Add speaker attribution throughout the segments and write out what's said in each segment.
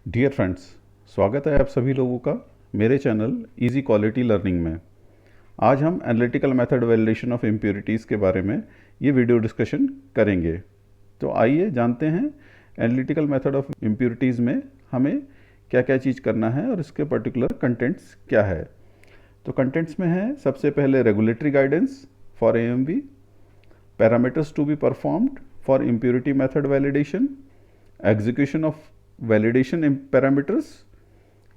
Speaker 1: Dear friends, स्वागत है आप सभी लोगों का मेरे चैनल इजी क्वालिटी लर्निंग में। आज हम analytical method validation of impurities के बारे में ये वीडियो डिस्कशन करेंगे। तो आइए जानते हैं एनालिटिकल मेथड ऑफ इम्प्योरिटीज़ में हमें क्या क्या चीज़ करना है और इसके पर्टिकुलर कंटेंट्स क्या है। तो कंटेंट्स में है सबसे पहले regulatory guidance for AMV, parameters to be performed for impurity method validation, execution of validation parameters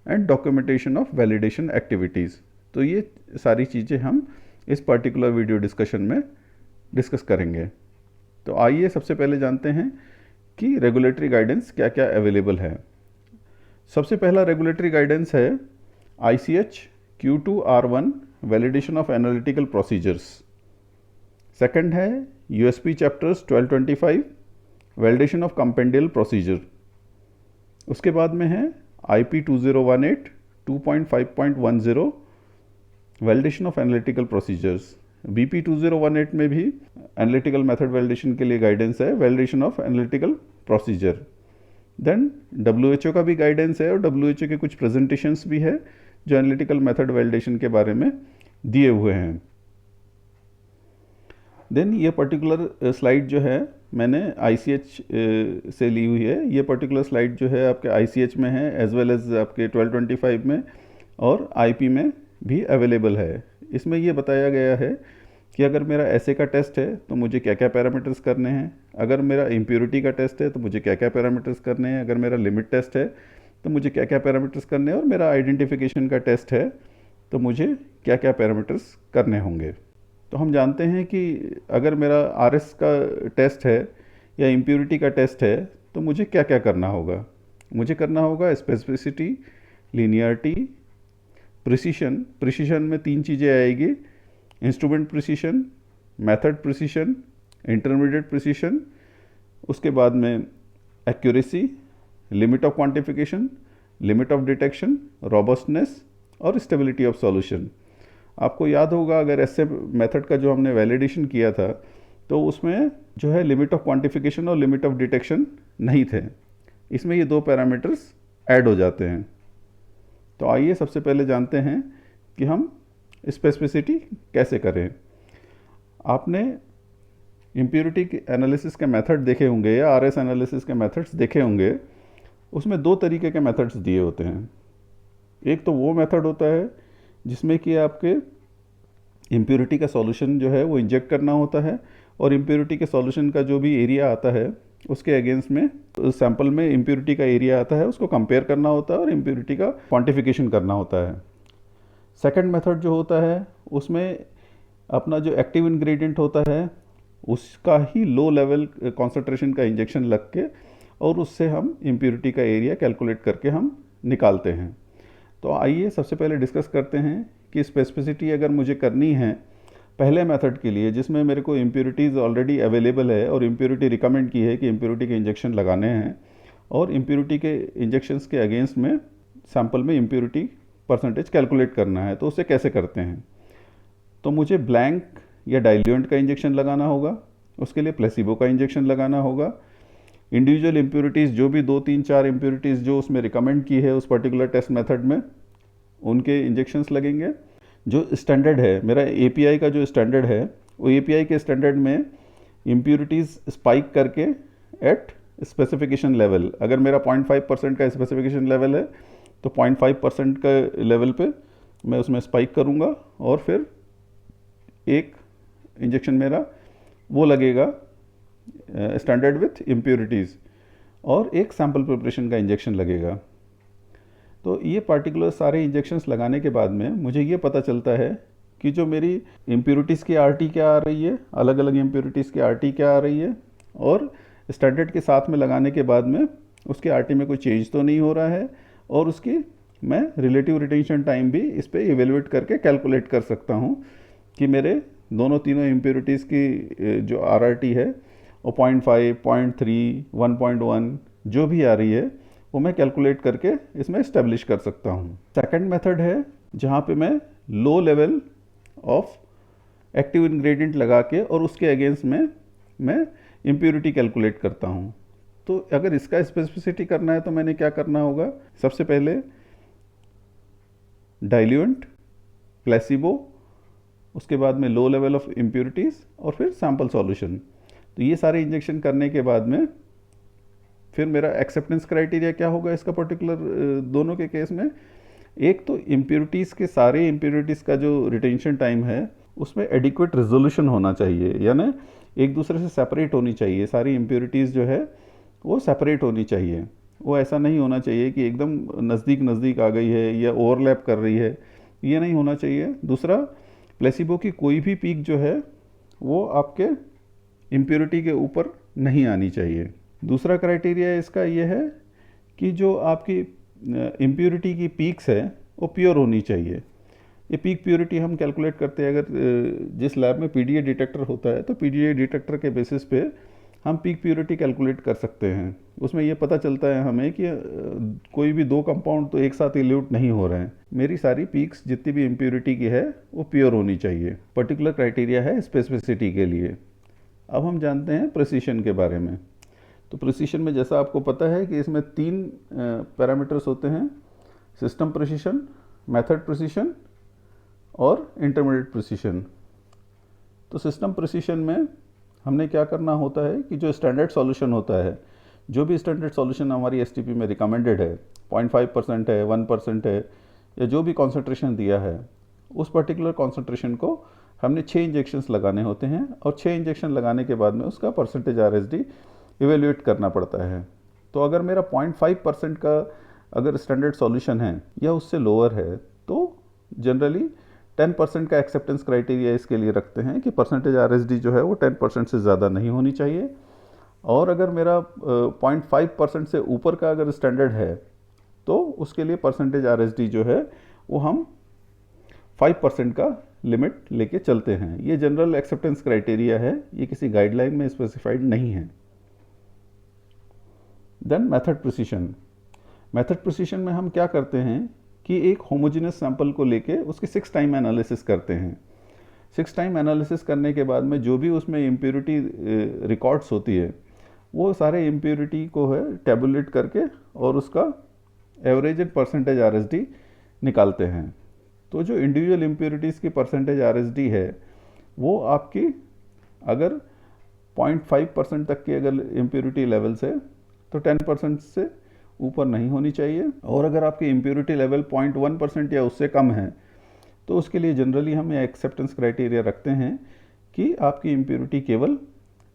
Speaker 1: and documentation of validation activities. तो ये सारी चीज़ें हम इस पर्टिकुलर वीडियो डिस्कशन में डिस्कस करेंगे। तो आइए सबसे पहले जानते हैं कि रेगुलेटरी गाइडेंस क्या क्या अवेलेबल है। सबसे पहला रेगुलेटरी गाइडेंस है ICH Q2R1 validation of analytical procedures. Second है USP chapters 1225 validation of compendial procedure. उसके बाद में है IP 2018 2.5.10 validation of analytical procedures. BP 2018 में भी एनालिटिकल मेथड वैलिडेशन के लिए गाइडेंस है, validation of analytical procedure. Then WHO का भी गाइडेंस है और WHO के कुछ प्रेजेंटेशंस भी है जो एनालिटिकल मेथड वैलिडेशन के बारे में दिए हुए हैं। देन ये पर्टिकुलर स्लाइड जो है मैंने ICH से ली हुई है। ये पर्टिकुलर स्लाइड जो है आपके ICH में है एज वेल एज आपके 1225 में और IP में भी अवेलेबल है। इसमें ये बताया गया है कि अगर मेरा ऐसे का टेस्ट है तो मुझे क्या क्या पैरामीटर्स करने हैं, अगर मेरा इम्प्योरिटी का टेस्ट है तो मुझे क्या क्या पैरामीटर्स करने हैं, अगर मेरा लिमिट टेस्ट है तो मुझे क्या क्या पैरामीटर्स करने हैं, और मेरा आइडेंटिफिकेशन का टेस्ट है तो मुझे क्या क्या पैरामीटर्स करने होंगे। तो हम जानते हैं कि अगर मेरा RS का टेस्ट है या इम्प्योरिटी का टेस्ट है तो मुझे क्या क्या करना होगा। मुझे करना होगा स्पेसिफिसिटी, लीनियरिटी, प्रिसीशन। प्रिसीशन में तीन चीज़ें आएगी, instrument precision, method precision, intermediate precision. उसके बाद में accuracy, limit of quantification, limit of detection, robustness और स्टेबिलिटी ऑफ सॉल्यूशन। आपको याद होगा अगर ऐसे मेथड का जो हमने वैलिडेशन किया था तो उसमें जो है लिमिट ऑफ क्वांटिफिकेशन और लिमिट ऑफ डिटेक्शन नहीं थे। इसमें ये दो पैरामीटर्स ऐड हो जाते हैं। तो आइए सबसे पहले जानते हैं कि हम स्पेसिफिसिटी कैसे करें। आपने इम्प्योरिटी के एनालिसिस के मेथड देखे होंगे या RS एनालिसिस के मेथड्स देखे होंगे। उसमें दो तरीके के मेथड्स दिए होते हैं। एक तो वो मेथड होता है जिसमें कि आपके इम्प्योरिटी का सॉल्यूशन जो है वो इंजेक्ट करना होता है और इम्प्योरिटी के सॉल्यूशन का जो भी एरिया आता है उसके अगेंस्ट में सैंपल में इम्प्योरिटी का एरिया आता है, उसको कंपेयर करना होता है और इम्प्योरिटी का क्वांटिफिकेशन करना होता है। सेकंड मेथड जो होता है उसमें अपना जो एक्टिव इंग्रेडिएंट होता है उसका ही लो लेवल कॉन्सेंट्रेशन का इंजेक्शन लग के और उससे हम इम्प्योरिटी का एरिया कैलकुलेट करके हम निकालते हैं। तो आइए सबसे पहले डिस्कस करते हैं कि स्पेसिफिसिटी अगर मुझे करनी है पहले मेथड के लिए जिसमें मेरे को इम्प्योरिटीज़ ऑलरेडी अवेलेबल है और इम्प्योरिटी रिकमेंड की है कि इम्प्योरिटी के इंजेक्शन लगाने हैं और इम्प्योरिटी के इंजेक्शंस के अगेंस्ट में सैंपल में इम्प्योरिटी परसेंटेज कैलकुलेट करना है। तो उसे कैसे करते हैं, तो मुझे ब्लैंक या डाइल्यूएंट का इंजेक्शन लगाना होगा, उसके लिए प्लेसिबो का इंजेक्शन लगाना होगा। इंडिविजुअल इम्प्योरिटीज़ जो भी 2, 3, 4 इम्प्योरिटीज़ जो उसमें रिकमेंड की है उस पर्टिकुलर टेस्ट मेथड में उनके इंजेक्शंस लगेंगे। जो स्टैंडर्ड है मेरा API का जो स्टैंडर्ड है वो API के स्टैंडर्ड में इम्प्योरिटीज़ स्पाइक करके एट स्पेसिफिकेशन लेवल, अगर मेरा 0.5% का स्पेसिफिकेशन लेवल है तो 0.5% का लेवल पे मैं उसमें स्पाइक करूँगा और फिर एक इंजेक्शन मेरा वो लगेगा स्टैंडर्ड विथ इम्प्योरिटीज़ और एक सैम्पल प्रिपरेशन का इंजेक्शन लगेगा। तो ये पर्टिकुलर सारे इंजेक्शंस लगाने के बाद में मुझे ये पता चलता है कि जो मेरी इम्प्योरिटीज़ की RT क्या आ रही है, अलग अलग इम्प्योरिटीज़ की RT क्या आ रही है और स्टैंडर्ड के साथ में लगाने के बाद में उसके RT में कोई चेंज तो नहीं हो रहा है और उसकी मैं रिलेटिव रिटेंशन टाइम भी इस पर इवेलुएट करके कैलकुलेट कर सकता हूँ कि मेरे दोनों तीनों इम्प्योरिटीज़ की जो RRT है वो 0.5, 0.3, 1.1 जो भी आ रही है वो मैं कैलकुलेट करके इसमें इस्टेब्लिश कर सकता हूँ। सेकंड मेथड है जहाँ पे मैं low level of active ingredient लगा के और उसके अगेंस्ट में मैं इम्प्योरिटी कैलकुलेट करता हूँ। तो अगर इसका स्पेसिफिसिटी करना है तो मैंने क्या करना होगा, सबसे पहले डाइल्यूएंट, प्लेसिबो, उसके बाद में लो लेवल ऑफ इम्प्योरिटीज़ और फिर सैम्पल सॉल्यूशन। तो ये सारे इंजेक्शन करने के बाद में फिर मेरा एक्सेप्टेंस क्राइटेरिया क्या होगा इसका पर्टिकुलर दोनों के केस में, एक तो इम्प्योरिटीज़ के सारे इम्प्योरिटीज़ का जो रिटेंशन टाइम है उसमें एडिक्वेट रेजोल्यूशन होना चाहिए, यानी एक दूसरे से सेपरेट होनी चाहिए, सारी इम्प्योरिटीज़ जो है वो सेपरेट होनी चाहिए। वो ऐसा नहीं होना चाहिए कि एकदम नज़दीक नज़दीक आ गई है या ओवरलैप कर रही है, ये नहीं होना चाहिए। दूसरा, प्लेसिबो की कोई भी पीक जो है वो आपके इम्प्योरिटी के ऊपर नहीं आनी चाहिए। दूसरा क्राइटेरिया इसका ये है कि जो आपकी इम्प्योरिटी की पीक्स है वो प्योर होनी चाहिए। ये पीक प्योरिटी हम कैलकुलेट करते हैं, अगर जिस लैब में पीडीए डिटेक्टर होता है तो पीडीए डिटेक्टर के बेसिस पे हम पीक प्योरिटी कैलकुलेट कर सकते हैं। उसमें ये पता चलता है हमें कि कोई भी दो कंपाउंड तो एक साथ इल्यूट नहीं हो रहे हैं, मेरी सारी पीक्स जितनी भी इम्प्योरिटी की है वो प्योर होनी चाहिए। पर्टिकुलर क्राइटेरिया है स्पेसिफिसिटी के लिए। अब हम जानते हैं प्रिसीशन के बारे में। तो प्रिसीशन में जैसा आपको पता है कि इसमें 3 पैरामीटर्स होते हैं, सिस्टम प्रिसीशन, मेथड प्रिसीशन और इंटरमीडिएट प्रिसीशन। तो सिस्टम प्रिसीशन में हमने क्या करना होता है कि जो स्टैंडर्ड सॉल्यूशन होता है, जो भी स्टैंडर्ड सॉल्यूशन हमारी एसटीपी में रिकमेंडेड है, 0.5% है, 1% है, या जो भी कॉन्सेंट्रेशन दिया है, उस पर्टिकुलर कॉन्सेंट्रेशन को हमने 6 इंजेक्शन्स लगाने होते हैं और 6 इंजेक्शन लगाने के बाद में उसका परसेंटेज आरएसडी इवेल्युएट करना पड़ता है। तो अगर मेरा 0.5% का अगर स्टैंडर्ड सॉल्यूशन है या उससे लोअर है तो जनरली 10% का एक्सेप्टेंस क्राइटेरिया इसके लिए रखते हैं कि परसेंटेज आरएसडी जो है वो 10% से ज़्यादा नहीं होनी चाहिए। और अगर मेरा 0.5% से ऊपर का अगर स्टैंडर्ड है तो उसके लिए परसेंटेज आरएसडी जो है वो हम 5% का लिमिट लेके चलते हैं। ये जनरल एक्सेप्टेंस क्राइटेरिया है, ये किसी गाइडलाइन में स्पेसिफाइड नहीं है। Then method precision. Method precision में हम क्या करते हैं कि एक होमोजेनस सैंपल को लेके उसके 6 टाइम एनालिसिस करते हैं। 6 टाइम एनालिसिस करने के बाद में जो भी उसमें इम्प्योरिटी रिकॉर्ड्स होती है वो सारे इम्प्योरिटी को है टैबुलेट करके और उसका एवरेज एंड परसेंटेज आरएसडी निकालते हैं। तो जो इंडिविजुअल इम्प्योरिटीज़ की परसेंटेज आरएसडी है वो आपकी अगर 0.5% तक की अगर इम्प्योरिटी लेवल्स है तो 10% से ऊपर नहीं होनी चाहिए, और अगर आपकी इम्प्योरिटी लेवल 0.1% या उससे कम है तो उसके लिए जनरली हम ये एक्सेप्टेंस क्राइटेरिया रखते हैं कि आपकी इम्प्योरिटी केवल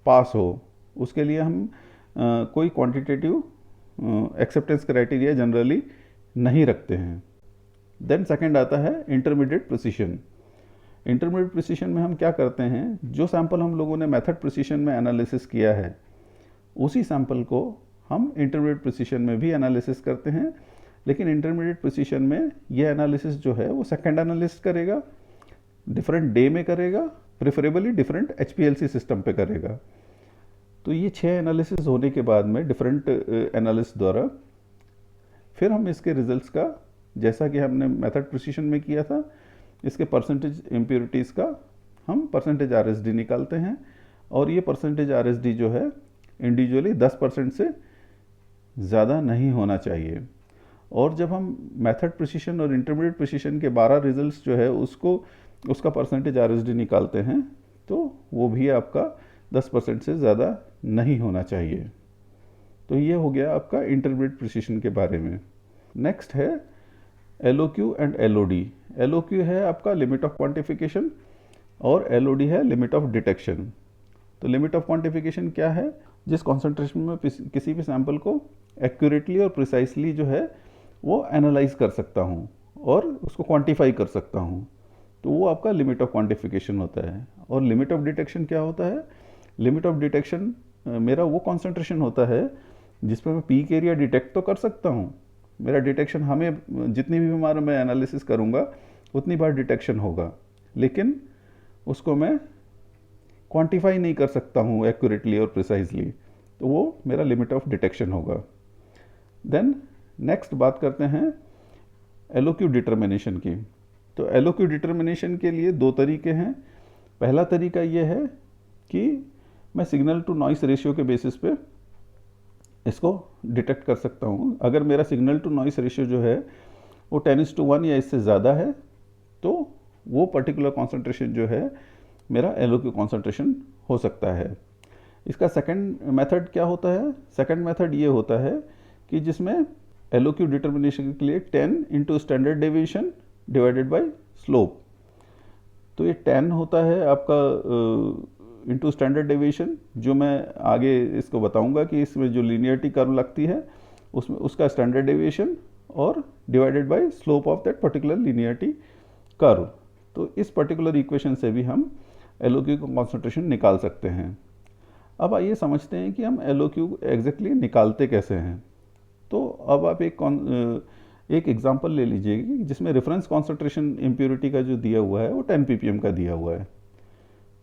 Speaker 1: पास हो। उसके लिए हम कोई क्वांटिटेटिव एक्सेप्टेंस क्राइटेरिया जनरली नहीं रखते हैं। देन सेकंड आता है इंटरमीडिएट प्रिसीशन। इंटरमीडिएट प्रिसीशन में हम क्या करते हैं, जो सैंपल हम लोगों ने मेथड प्रिसीशन में एनालिसिस किया है उसी सैंपल को हम इंटरमीडिएट प्रिसीशन में भी एनालिसिस करते हैं, लेकिन इंटरमीडिएट प्रिसीशन में ये एनालिसिस जो है वो सेकंड एनालिस्ट करेगा, डिफरेंट डे में करेगा, प्रेफरेबली डिफरेंट एचपीएलसी सिस्टम पे करेगा। तो ये 6 एनालिसिस होने के बाद में डिफरेंट एनालिस्ट द्वारा फिर हम इसके रिजल्ट्स का, जैसा कि हमने मेथड प्रिसीशन में किया था, इसके परसेंटेज इम्प्योरिटीज़ का हम परसेंटेज आरएसडी निकालते हैं, और ये परसेंटेज आरएसडी जो है इंडिविजुअली 10% से ज़्यादा नहीं होना चाहिए। और जब हम मेथड प्रिसीशन और इंटरमीडिएट प्रिसीशन के 12 रिजल्ट्स जो है उसका परसेंटेज आरएसडी निकालते हैं तो वो भी आपका 10% से ज़्यादा नहीं होना चाहिए। तो ये हो गया आपका इंटरमीडिएट प्रिसीशन के बारे में। नेक्स्ट है LOQ एंड LOD। LOQ है आपका लिमिट ऑफ क्वांटिफिकेशन और LOD है लिमिट ऑफ डिटेक्शन। तो लिमिट ऑफ क्वांटिफिकेशन क्या है, जिस कॉन्सेंट्रेशन में किसी भी सैंपल को एक्यूरेटली और प्रिसाइसली जो है वो एनालाइज कर सकता हूँ और उसको क्वांटिफाई कर सकता हूँ, तो वो आपका लिमिट ऑफ क्वांटिफिकेशन होता है। और लिमिट ऑफ डिटेक्शन क्या होता है, लिमिट ऑफ डिटेक्शन मेरा वो कॉन्सेंट्रेशन होता है जिसमें मैं पीक एरिया डिटेक्ट तो कर सकता हूँ, मेरा डिटेक्शन हमें जितनी भी बार मैं एनालिसिस करूँगा उतनी बार डिटेक्शन होगा, लेकिन उसको मैं क्वांटिफाई नहीं कर सकता हूँ एक्यूरेटली और प्रिसाइजली, तो वो मेरा लिमिट ऑफ डिटेक्शन होगा। देन नेक्स्ट बात करते हैं LOQ डिटर्मिनेशन की। तो LOQ डिटर्मिनेशन के लिए 2 तरीके हैं। पहला तरीका ये है कि मैं सिग्नल टू नॉइस रेशियो के बेसिस पे इसको डिटेक्ट कर सकता हूँ। अगर मेरा सिग्नल टू नॉइस रेशियो जो है वो 10:1 या इससे ज़्यादा है तो वो पर्टिकुलर कॉन्सेंट्रेशन जो है मेरा LOQ कॉन्सेंट्रेशन हो सकता है। इसका सेकंड मेथड क्या होता है? सेकंड मेथड ये होता है कि जिसमें LOQ डिटर्मिनेशन के लिए 10 into standard deviation divided by slope. तो ये 10 होता है आपका इंटू स्टैंडर्ड डेविएशन, जो मैं आगे इसको बताऊंगा कि इसमें जो लीनियरिटी कर्व लगती है उसमें उसका स्टैंडर्ड डेविएशन और divided by slope of that particular linearity curve. तो इस पर्टिकुलर इक्वेशन से भी हम LOQ का कॉन्सेंट्रेशन निकाल सकते हैं। अब आइए समझते हैं कि हम LOQ एग्जैक्टली निकालते कैसे हैं। तो अब आप एक एग्जांपल ले लीजिए जिसमें रेफरेंस कॉन्सेंट्रेशन इम्प्योरिटी का जो दिया हुआ है वो 10 ppm का दिया हुआ है।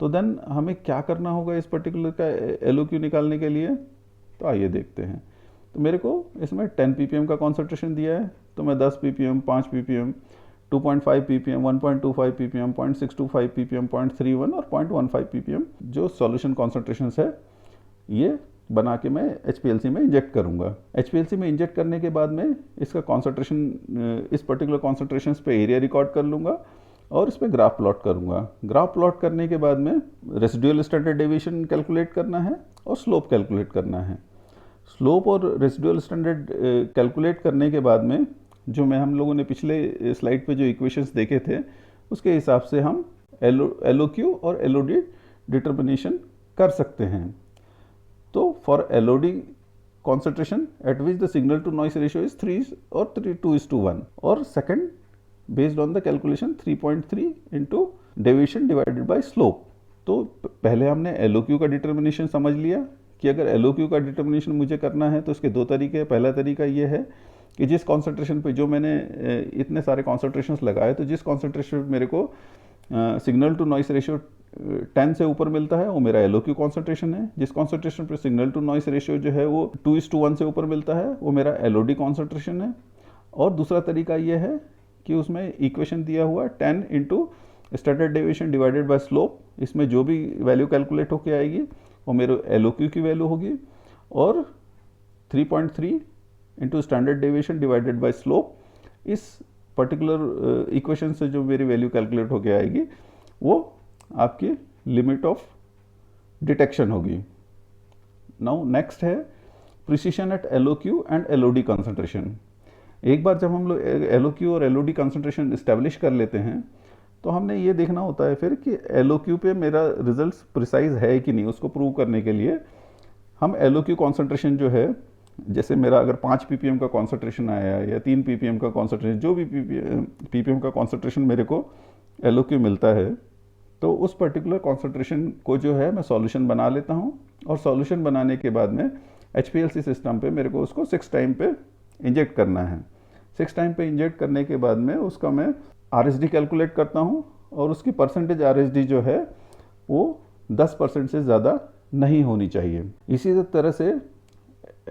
Speaker 1: तो देन हमें क्या करना होगा इस पर्टिकुलर का LOQ निकालने के लिए? तो आइए देखते हैं। तो मेरे को इसमें 10 ppm का कॉन्सेंट्रेशन दिया है, तो मैं 10 ppm, 5 ppm, 2.5 ppm, 1.25 ppm, 0.625 ppm, 0.31 और 0.15 ppm जो सॉल्यूशन कॉन्सेंट्रेशंस है ये बना के मैं HPLC में इंजेक्ट करूंगा। HPLC में इंजेक्ट करने के बाद में इसका कॉन्सेंट्रेशन, इस पर्टिकुलर कॉन्सेंट्रेशंस पे एरिया रिकॉर्ड कर लूँगा और इस पर ग्राफ प्लॉट करूँगा। ग्राफ प्लॉट करने के बाद में रेसिडुअल स्टैंडर्ड डेविएशन कैलकुलेट करना है और स्लोप कैलकुलेट करना है। स्लोप और रेसिडुअल स्टैंडर्ड कैलकुलेट करने के बाद में जो हम लोगों ने पिछले स्लाइड पे जो इक्वेशंस देखे थे उसके हिसाब से हम LOQ और LOD डिटर्मिनेशन कर सकते हैं। तो for LOD concentration at which the signal to noise ratio is 3 or 2:1 और second based on the calculation 3.3 into deviation divided by slope. तो पहले हमने LOQ का डिटर्मिनेशन समझ लिया कि अगर LOQ का डिटर्मिनेशन मुझे करना है तो उसके दो तरीके हैं। पहला तरीका ये है कि जिस कॉन्सेंट्रेशन पे जो मैंने इतने सारे कॉन्सेंट्रेशंस लगाए, तो जिस कॉन्सेंट्रेशन मेरे को सिग्नल टू नॉइस रेशियो 10 से ऊपर मिलता है वो मेरा LOQ कॉन्सेंट्रेशन है। जिस कॉन्सेंट्रेशन पे सिग्नल टू नॉइस रेशियो जो है वो 2:1 से ऊपर मिलता है वो मेरा LOD कॉन्सेंट्रेशन है। और दूसरा तरीका ये है कि उसमें इक्वेशन दिया हुआ 10 into standard deviation divided by slope, इसमें जो भी वैल्यू कैलकुलेट होके आएगी वो मेरे LOQ की वैल्यू होगी और 3.3 into standard deviation divided by slope, इस पर्टिकुलर इक्वेशन से जो मेरी वैल्यू कैलकुलेट होके आएगी वो आपकी लिमिट ऑफ डिटेक्शन होगी। नाउ नेक्स्ट है precision at LOQ and LOD concentration. एक बार जब हम लोग LOQ और LOD कंसंट्रेशन इस्टेब्लिश कर लेते हैं तो हमने ये देखना होता है फिर कि LOQ पे मेरा रिजल्ट्स प्रिसाइज है कि नहीं। उसको प्रूव करने के लिए हम LOQ कॉन्सेंट्रेशन जो है, जैसे मेरा अगर 5 ppm का कॉन्सेंट्रेशन आया या 3 ppm का कॉन्सेंट्रेशन, जो भी ppm का कॉन्सेंट्रेशन मेरे को LOQ मिलता है, तो उस पर्टिकुलर कॉन्सेंट्रेशन को जो है मैं सॉल्यूशन बना लेता हूँ और सॉल्यूशन बनाने के बाद में HPLC सिस्टम पे मेरे को उसको 6 टाइम पे इंजेक्ट करना है। 6 टाइम पे इंजेक्ट करने के बाद में उसका मैं RSD कैलकुलेट करता हूँ और उसकी परसेंटेज RSD जो है वो 10% से ज़्यादा नहीं होनी चाहिए। इसी तरह से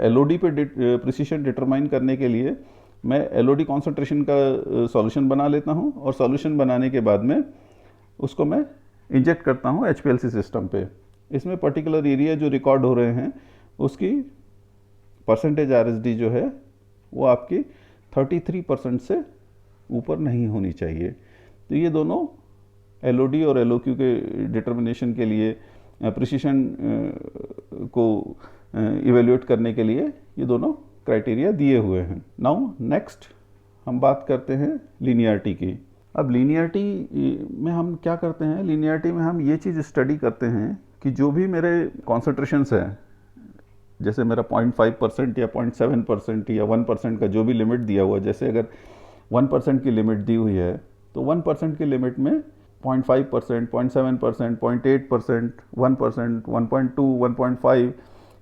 Speaker 1: LOD पे प्रिसिशन डिटरमाइन करने के लिए मैं LOD कॉन्सेंट्रेशन का सॉल्यूशन बना लेता हूँ और सॉल्यूशन बनाने के बाद में उसको मैं इंजेक्ट करता हूँ HPLC सिस्टम पे। इसमें पर्टिकुलर एरिया जो रिकॉर्ड हो रहे हैं उसकी परसेंटेज RSD जो है वो आपकी 33% से ऊपर नहीं होनी चाहिए। तो ये दोनों LOD और LOQ के डिटर्मिनेशन के लिए, प्रिसिशन को इवेल्युएट करने के लिए ये दोनों क्राइटेरिया दिए हुए हैं। नाउ नेक्स्ट हम बात करते हैं लीनियरिटी की। अब लीनियरिटी में हम क्या करते हैं? लीनियरिटी में हम ये चीज़ स्टडी करते हैं कि जो भी मेरे कॉन्सेंट्रेशंस हैं, जैसे मेरा 0.5% या 0.7% या 1% का जो भी लिमिट दिया हुआ है, जैसे अगर 1% की लिमिट दी हुई है तो 1% की लिमिट में 0.5%, 0.7%, 0.8%, 1%, 1.2, 1.5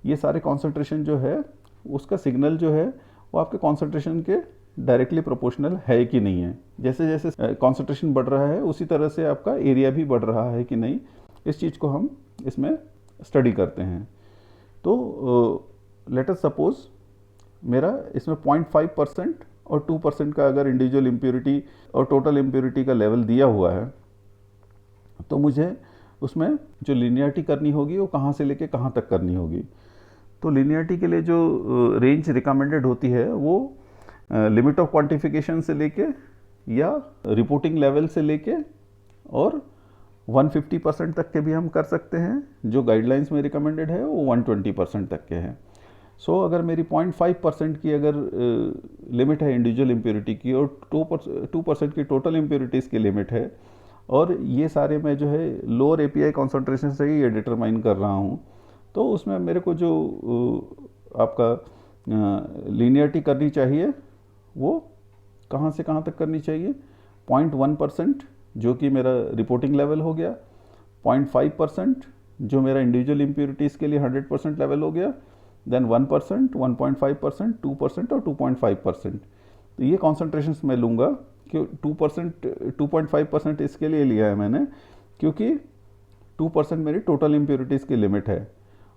Speaker 1: ये सारे कॉन्सेंट्रेशन जो है उसका सिग्नल जो है वो आपके कॉन्सेंट्रेशन के डायरेक्टली प्रोपोर्शनल है कि नहीं है। जैसे जैसे कॉन्सेंट्रेशन बढ़ रहा है उसी तरह से आपका एरिया भी बढ़ रहा है कि नहीं, इस चीज़ को हम इसमें स्टडी करते हैं। तो लेट अस सपोज मेरा इसमें 0.5% और 2% का अगर इंडिविजुअल इम्प्योरिटी और टोटल इम्प्योरिटी का लेवल दिया हुआ है तो मुझे उसमें जो लीनियरिटी करनी होगी वो कहाँ से लेके कहाँ तक करनी होगी। तो लीनियरिटी के लिए जो रेंज रिकमेंडेड होती है वो लिमिट ऑफ क्वांटिफिकेशन से लेके या रिपोर्टिंग लेवल से लेके और 150% तक के भी हम कर सकते हैं। जो गाइडलाइंस में रिकमेंडेड है वो 120% तक के हैं। सो अगर मेरी 0.5% की अगर लिमिट है इंडिविजुअल इम्प्योरिटी की और 2% की टोटल इम्प्योरिटीज़ की लिमिट है और ये सारे मैं जो है लोअर एपीआई कॉन्सेंट्रेशन से ही ये डिटरमाइन कर रहा हूँ, तो उसमें मेरे को जो आपका लीनियरिटी करनी चाहिए वो कहाँ से कहाँ तक करनी चाहिए। 0.1% जो कि मेरा रिपोर्टिंग लेवल हो गया, 0.5% जो मेरा इंडिविजुअल इम्प्योरिटीज़ के लिए 100% लेवल हो गया, देन 1%, 1.5%, 2% और 2.5%। तो ये कॉन्सेंट्रेशंस मैं लूँगा कि 2%, 2.5% इसके लिए लिया है मैंने क्योंकि 2% मेरी टोटल इम्प्योरिटीज़ की लिमिट है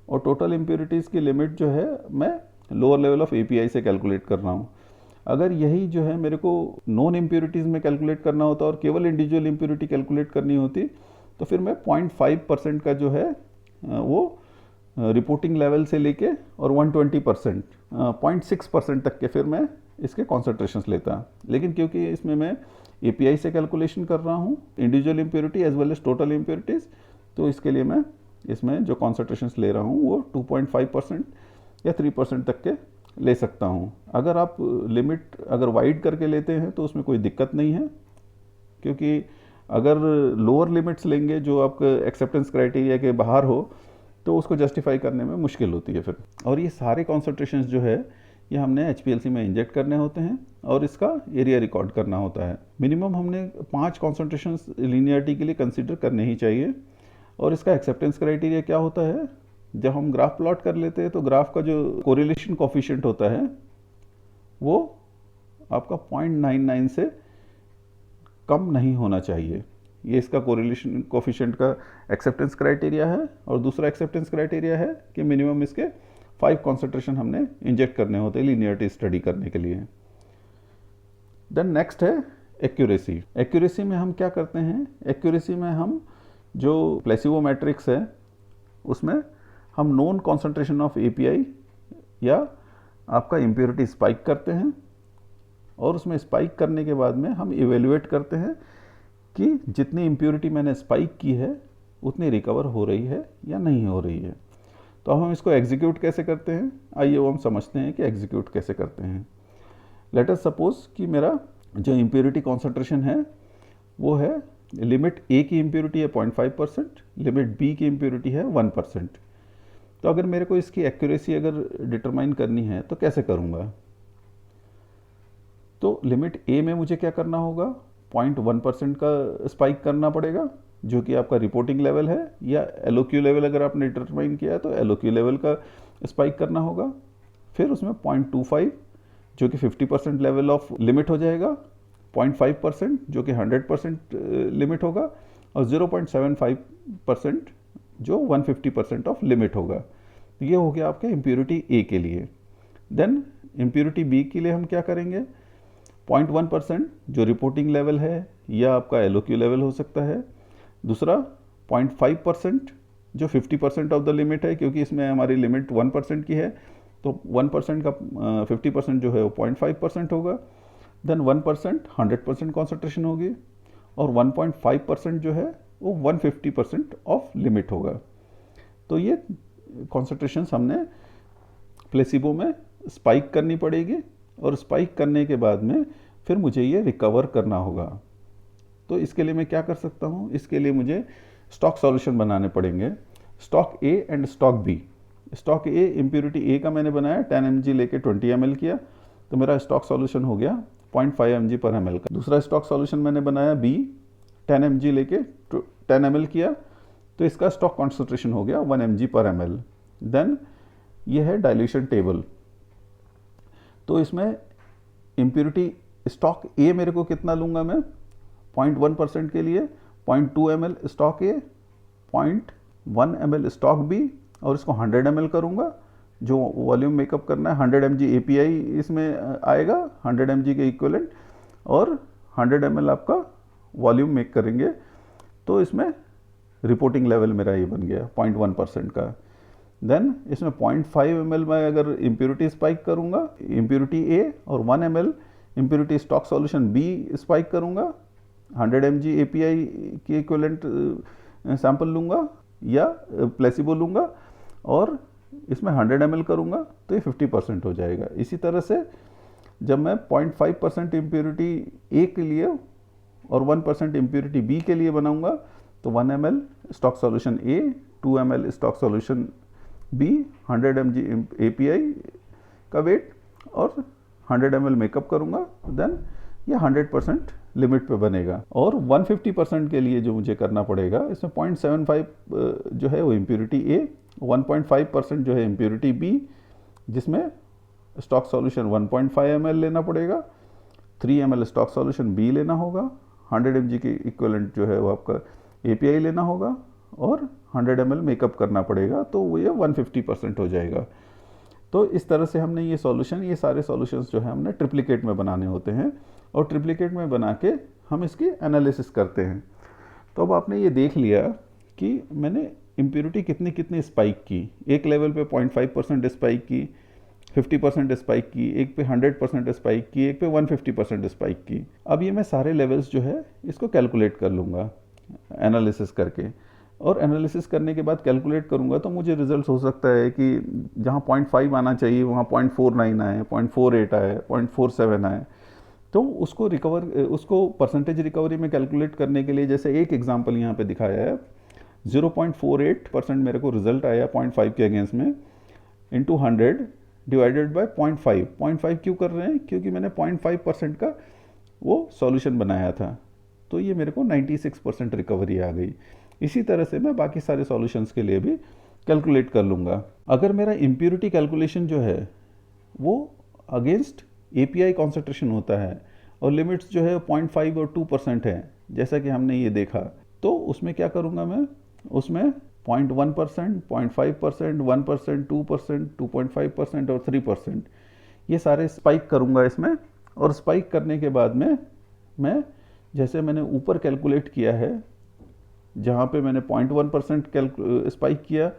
Speaker 1: और टोटल इम्प्योरिटीज़ की लिमिट जो है मैं लोअर लेवल ऑफ एपीआई से कैलकुलेट कर रहा हूँ। अगर यही जो है मेरे को नॉन इम्प्योरिटीज़ में कैलकुलेट करना होता और केवल इंडिविजुअल इम्प्योरिटी कैलकुलेट करनी होती तो फिर मैं 0.5% का जो है वो रिपोर्टिंग लेवल से लेके और 120%, 0.6% तक के फिर मैं इसके कॉन्सेंट्रेशंस लेता। लेकिन क्योंकि इसमें मैं एपीआई से कैलकुलेशन कर रहा हूँ individual impurity as well as total impurities, तो इसके लिए मैं इसमें जो कॉन्सेंट्रेशंस ले रहा हूँ वो 2.5% या 3% तक के ले सकता हूँ। अगर आप लिमिट अगर वाइड करके लेते हैं तो उसमें कोई दिक्कत नहीं है, क्योंकि अगर लोअर लिमिट्स लेंगे जो आपके एक्सेप्टेंस क्राइटेरिया के बाहर हो तो उसको जस्टिफाई करने में मुश्किल होती है फिर। और ये सारे कॉन्सेंट्रेशंस जो है ये हमने एचपीएलसी में इंजेक्ट करने होते हैं और इसका एरिया रिकॉर्ड करना होता है। मिनिमम हमने 5 कॉन्सेंट्रेशंस लीनियरिटी के लिए कंसीडर करने ही चाहिए। और इसका एक्सेप्टेंस क्राइटेरिया क्या होता है, जब हम ग्राफ प्लॉट कर लेते हैं तो ग्राफ का जो कोरिलेशन कोफिशिएंट होता है वो आपका 0.99 से कम नहीं होना चाहिए। ये इसका कोरिलेशन कोफिशिएंट का एक्सेप्टेंस क्राइटेरिया है। और दूसरा एक्सेप्टेंस क्राइटेरिया है कि मिनिमम इसके 5 कॉन्सेंट्रेशन हमने इंजेक्ट करने होते हैं लीनियरिटी स्टडी करने के लिए। देन नेक्स्ट है एक्यूरेसी। एक्यूरेसी में हम क्या करते हैं, एक्यूरेसी में हम जो प्लेसिबो मैट्रिक्स है उसमें हम नॉन कॉन्सेंट्रेशन ऑफ एपीआई या आपका इम्प्योरिटी स्पाइक करते हैं और उसमें स्पाइक करने के बाद में हम इवेल्युएट करते हैं कि जितनी इम्प्योरिटी मैंने स्पाइक की है उतनी रिकवर हो रही है या नहीं हो रही है। तो हम इसको एग्जीक्यूट कैसे करते हैं, आइए वो हम समझते हैं कि एग्जीक्यूट कैसे करते हैं। लेट अस सपोज कि मेरा जो इम्प्योरिटी कॉन्सेंट्रेशन है वो है लिमिट ए की इम्प्योरिटी है 0.5%, लिमिट बी की इम्प्योरिटी है 1%। तो अगर मेरे को इसकी एक्यूरेसी अगर डिटरमाइन करनी है तो कैसे करूँगा। तो लिमिट ए में मुझे क्या करना होगा, 0.1% का स्पाइक करना पड़ेगा जो कि आपका रिपोर्टिंग लेवल है, या एलओक्यू लेवल अगर आपने डिटरमाइन किया है तो एलओक्यू लेवल का स्पाइक करना होगा। फिर उसमें 0.25 जो कि 50% लेवल ऑफ लिमिट हो जाएगा, 0.5% जो कि 100% लिमिट होगा और 0.75% जो 150% ऑफ लिमिट होगा। तो ये हो गया आपके इम्प्योरिटी ए के लिए। देन इम्प्योरिटी बी के लिए हम क्या करेंगे, 0.1% जो रिपोर्टिंग लेवल है या आपका एलओक्यू लेवल हो सकता है। दूसरा 0.5% जो 50% ऑफ द लिमिट है, क्योंकि इसमें हमारी लिमिट 1% की है तो 1% का 50% जो है वो 0.5% होगा। देन 1% 100% कॉन्सेंट्रेशन होगी और 1.5% जो है वो 150% ऑफ लिमिट होगा। तो ये कॉन्सेंट्रेशन हमने प्लेसिबो में स्पाइक करनी पड़ेगी और स्पाइक करने के बाद में फिर मुझे ये रिकवर करना होगा। तो इसके लिए मैं क्या कर सकता हूँ, इसके लिए मुझे स्टॉक सॉल्यूशन बनाने पड़ेंगे, stock A and stock B. Stock A impurity A का मैंने बनाया 10 mg लेके 20 ml किया तो मेरा स्टॉक सॉल्यूशन हो गया 0.5 mg पर ml का। दूसरा स्टॉक सॉल्यूशन मैंने बनाया बी 10 mg लेके 10 ml किया तो इसका स्टॉक कॉन्सेंट्रेशन हो गया 1 mg पर ml। देन ये है डाइल्यूशन टेबल। तो इसमें इम्प्योरिटी स्टॉक ए मेरे को कितना लूँगा मैं, 0.1% के लिए 0.2 ml stock A, 0.1 ml stock B और इसको 100 ml करूँगा। जो वॉल्यूम मेकअप करना है 100 mg एपीआई इसमें आएगा 100 mg के इक्विवेलेंट और 100 ml आपका वॉल्यूम मेक करेंगे। तो इसमें रिपोर्टिंग लेवल मेरा ये बन गया 0.1% का। देन इसमें 0.5 ml में अगर इम्प्योरिटी स्पाइक करूँगा, इम्प्योरिटी ए, और 1 ml impurity stock solution B spike करूँगा, 100 mg API के इक्विवेलेंट सैंपल लूँगा या प्लेसिबो लूँगा और इसमें 100 ml करूँगा तो ये 50% हो जाएगा। इसी तरह से जब मैं 0.5% इम्प्योरिटी ए के लिए और 1% इम्प्योरिटी बी के लिए बनाऊँगा तो 1 ml stock solution A, 2 ml stock solution B, 100 mg API का वेट और 100 ml मेकअप करूँगा, देन ये 100% लिमिट पे बनेगा। और 150% के लिए जो मुझे करना पड़ेगा, इसमें 0.75 जो है वो इम्प्योरिटी ए, 1.5% जो है इम्प्योरिटी बी, जिसमें स्टॉक सॉल्यूशन 1.5 ml लेना पड़ेगा, 3 ml स्टॉक सॉल्यूशन बी लेना होगा, 100 mg के इक्विवेलेंट जो है वो आपका API लेना होगा और 100 ml मेकअप करना पड़ेगा, तो वो ये 150% हो जाएगा। तो इस तरह से हमने ये सॉल्यूशन, ये सारे सॉल्यूशंस जो है हमने ट्रिप्लिकेट में बनाने होते हैं और ट्रिप्लिकेट में बना के हम इसकी एनालिसिस करते हैं। तो अब आपने ये देख लिया कि मैंने इम्प्योरिटी कितनी कितनी स्पाइक की, एक लेवल पे 0.5% स्पाइक की, 50% स्पाइक की, एक पे 100% स्पाइक की, एक पे 150% स्पाइक की। अब ये मैं सारे लेवल्स जो है इसको कैलकुलेट कर लूँगा एनालिसिस करके, और एनालिसिस करने के बाद कैलकुलेट करूँगा तो मुझे रिजल्ट हो सकता है कि जहाँ 0.5 आना चाहिए वहाँ 0.49 आए, 0.48 आए, 0.47 आए। तो उसको परसेंटेज रिकवरी में कैलकुलेट करने के लिए, जैसे एक एग्जांपल यहाँ पे दिखाया है, 0.48% मेरे को रिजल्ट आया 0.5 के अगेंस्ट में, इंटू 100 डिवाइडेड बाय 0.5। 0.5 क्यों कर रहे हैं? क्योंकि मैंने 0.5% का वो सॉल्यूशन बनाया था, तो ये मेरे को 96% रिकवरी आ गई। इसी तरह से मैं बाकी सारे सॉल्यूशंस के लिए भी कैलकुलेट कर लूँगा। अगर मेरा इम्प्योरिटी कैलकुलेशन जो है वो अगेंस्ट API कॉन्सेंट्रेशन होता है और लिमिट्स जो है 0.5 और 2% है, जैसा कि हमने ये देखा, तो उसमें क्या करूँगा मैं, उसमें 0.1%, 0.5%, 1%, 2%, 2.5% और 3%, ये सारे स्पाइक करूँगा इसमें। और स्पाइक करने के बाद में मैं, जैसे मैंने ऊपर कैलकुलेट किया है, जहाँ पे मैंने 0.1% स्पाइक किया,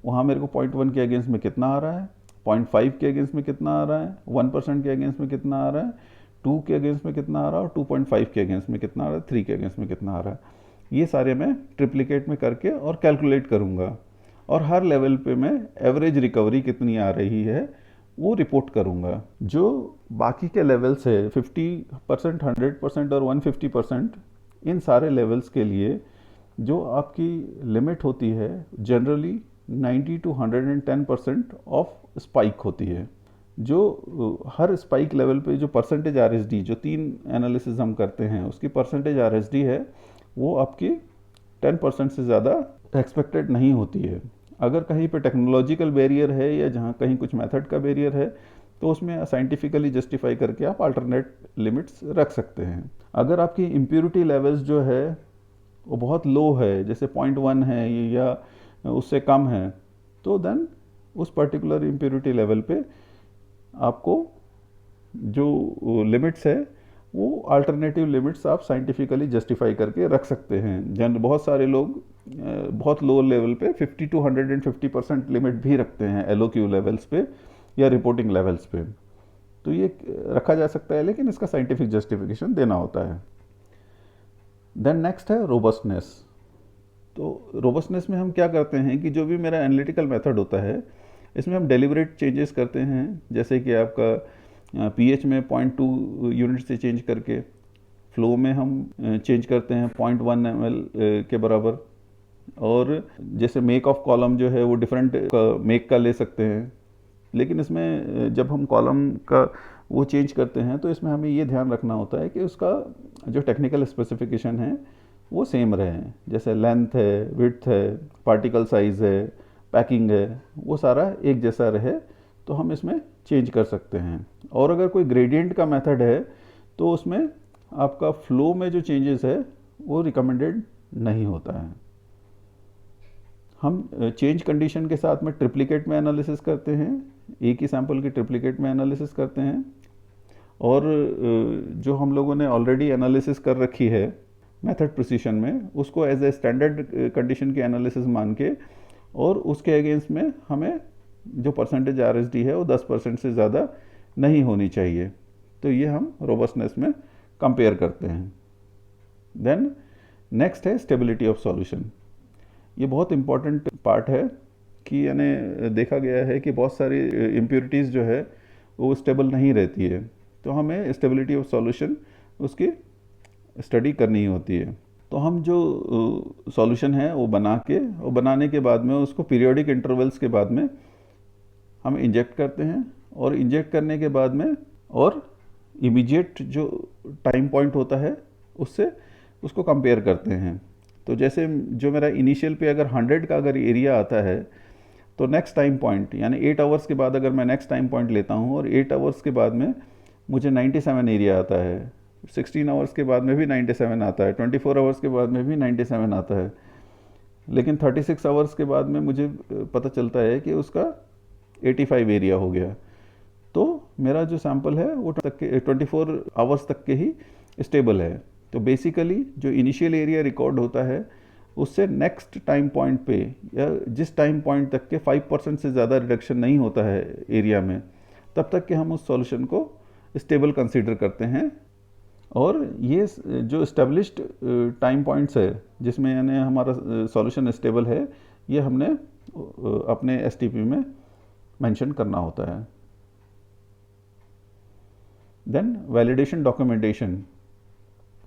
Speaker 1: वहाँ मेरे को 0.1 के अगेंस्ट में कितना आ रहा है, 0.5 के अगेंस्ट में कितना आ रहा है, 1% के अगेंस्ट में कितना आ रहा है, 2 के अगेंस्ट में कितना आ रहा है और 2.5 के अगेंस्ट में कितना आ रहा है, 3 के अगेंस्ट में कितना आ रहा है, ये सारे मैं ट्रिप्लिकेट में करके और कैलकुलेट करूँगा। और हर लेवल पे मैं एवरेज रिकवरी कितनी आ रही है वो रिपोर्ट करूँगा। जो बाकी के लेवल्स है 50%, 100% और 150%, इन सारे लेवल्स के लिए जो आपकी लिमिट होती है जनरली 90 to 110% ऑफ स्पाइक होती है। जो हर स्पाइक लेवल पे जो परसेंटेज RSD, जो 3 एनालिसिस हम करते हैं उसकी परसेंटेज RSD है, वो आपकी 10% से ज़्यादा एक्सपेक्टेड नहीं होती है। अगर कहीं पे टेक्नोलॉजिकल बैरियर है या जहाँ कहीं कुछ मेथड का बैरियर है तो उसमें साइंटिफिकली जस्टिफाई करके आप अल्टरनेट लिमिट्स रख सकते हैं। अगर आपकी इम्प्योरिटी लेवल्स जो है वो बहुत लो है, जैसे 0.1 है या उससे कम है, तो देन उस पर्टिकुलर इम्प्योरिटी लेवल पे आपको जो लिमिट्स है वो अल्टरनेटिव लिमिट्स आप साइंटिफिकली जस्टिफाई करके रख सकते हैं। बहुत सारे लोग बहुत लो लेवल पे 50 to 150% लिमिट भी रखते हैं LOQ लेवल्स पे या रिपोर्टिंग लेवल्स पे, तो ये रखा जा सकता है, लेकिन इसका साइंटिफिक जस्टिफिकेशन देना होता है। देन नेक्स्ट है रोबस्टनेस। तो रोबस्टनेस में हम क्या करते हैं कि जो भी मेरा एनालिटिकल मेथड होता है इसमें हम डेलिबरेट चेंजेस करते हैं, जैसे कि आपका pH में 0.2 यूनिट से चेंज करके, फ्लो में हम चेंज करते हैं 0.1 ml के बराबर, और जैसे मेक ऑफ कॉलम जो है वो डिफरेंट मेक का ले सकते हैं। लेकिन इसमें जब हम कॉलम का वो चेंज करते हैं तो इसमें हमें ये ध्यान रखना होता है कि उसका जो टेक्निकल स्पेसिफिकेशन है वो सेम रहे, जैसे लेंथ है, विड्थ है, पार्टिकल साइज़ है, पैकिंग है, वो सारा एक जैसा रहे तो हम इसमें चेंज कर सकते हैं। और अगर कोई ग्रेडियंट का मेथड है तो उसमें आपका फ्लो में जो चेंजेस है वो रिकमेंडेड नहीं होता है। हम चेंज कंडीशन के साथ में ट्रिप्लिकेट में एनालिसिस करते हैं, एक ही सैंपल की ट्रिप्लिकेट में एनालिसिस करते हैं, और जो हम लोगों ने ऑलरेडी एनालिसिस कर रखी है मेथड प्रिसीशन में उसको एज ए स्टैंडर्ड कंडीशन की एनालिसिस मान के और उसके अगेंस्ट में हमें जो परसेंटेज RSD है वो 10% से ज़्यादा नहीं होनी चाहिए। तो ये हम रोबस्टनेस में कंपेयर करते हैं। देन नेक्स्ट है स्टेबिलिटी ऑफ सॉल्यूशन। ये बहुत इंपॉर्टेंट पार्ट है कि यानी देखा गया है कि बहुत सारी इम्प्योरिटीज़ जो है वो स्टेबल नहीं रहती है, तो हमें स्टेबिलिटी ऑफ सॉल्यूशन उसकी स्टडी करनी होती है। तो हम जो सॉल्यूशन है वो बनाने के बाद में उसको पीरियोडिक इंटरवल्स के बाद में हम इंजेक्ट करते हैं, और इंजेक्ट करने के बाद में और इमीडिएट जो टाइम पॉइंट होता है उससे उसको कंपेयर करते हैं। तो जैसे जो मेरा इनिशियल पे अगर 100 का अगर एरिया आता है, तो नेक्स्ट टाइम पॉइंट यानी 8 आवर्स के बाद अगर मैं नेक्स्ट टाइम पॉइंट लेता हूँ और 8 आवर्स के बाद में मुझे 97 एरिया आता है, 16 आवर्स के बाद में भी 97 आता है, 24 आवर्स के बाद में भी 97 आता है, लेकिन 36 आवर्स के बाद में मुझे पता चलता है कि उसका 85 एरिया हो गया। तो मेरा जो सैंपल है वो 24 आवर्स तक के ही स्टेबल है। तो बेसिकली जो इनिशियल एरिया रिकॉर्ड होता है उससे नेक्स्ट टाइम पॉइंट पे या जिस टाइम पॉइंट तक के 5% से ज़्यादा रिडक्शन नहीं होता है एरिया में, तब तक के हम उस सॉल्यूशन को स्टेबल कंसीडर करते हैं। और ये जो इस्टेब्लिश्ड टाइम पॉइंट्स है जिसमें यानी हमारा सॉल्यूशन स्टेबल है, ये हमने अपने STP में मेंशन करना होता है। Then validation documentation.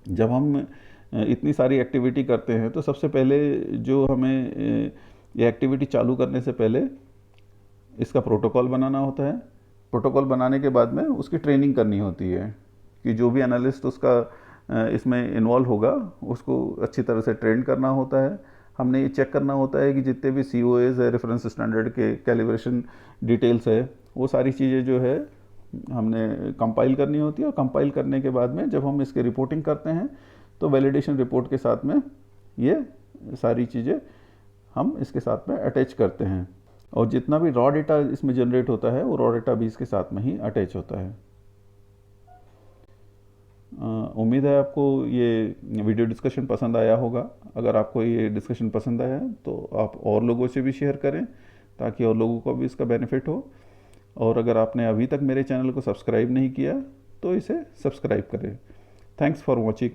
Speaker 1: जब हम इतनी सारी एक्टिविटी करते हैं तो सबसे पहले जो हमें ये एक्टिविटी चालू करने से पहले इसका प्रोटोकॉल बनाना होता है। प्रोटोकॉल बनाने के बाद में उसकी ट्रेनिंग करनी होती है कि जो भी एनालिस्ट उसका इसमें इन्वॉल्व होगा उसको अच्छी तरह से ट्रेन करना होता है। हमने ये चेक करना होता है कि जितने भी COAs है, रेफरेंस स्टैंडर्ड के कैलिब्रेशन डिटेल्स है, वो सारी चीज़ें जो है हमने कंपाइल करनी होती है। और कंपाइल करने के बाद में जब हम इसकी रिपोर्टिंग करते हैं तो वैलिडेशन रिपोर्ट के साथ में ये सारी चीज़ें हम इसके साथ में अटैच करते हैं, और जितना भी रॉ डेटा इसमें जनरेट होता है वो रॉ डेटा भी इसके साथ में ही अटैच होता है। उम्मीद है आपको ये वीडियो डिस्कशन पसंद आया होगा। अगर आपको ये डिस्कशन पसंद आया तो आप और लोगों से भी शेयर करें ताकि और लोगों को भी इसका बेनिफिट हो। और अगर आपने अभी तक मेरे चैनल को सब्सक्राइब नहीं किया तो इसे सब्सक्राइब करें। Thanks for watching.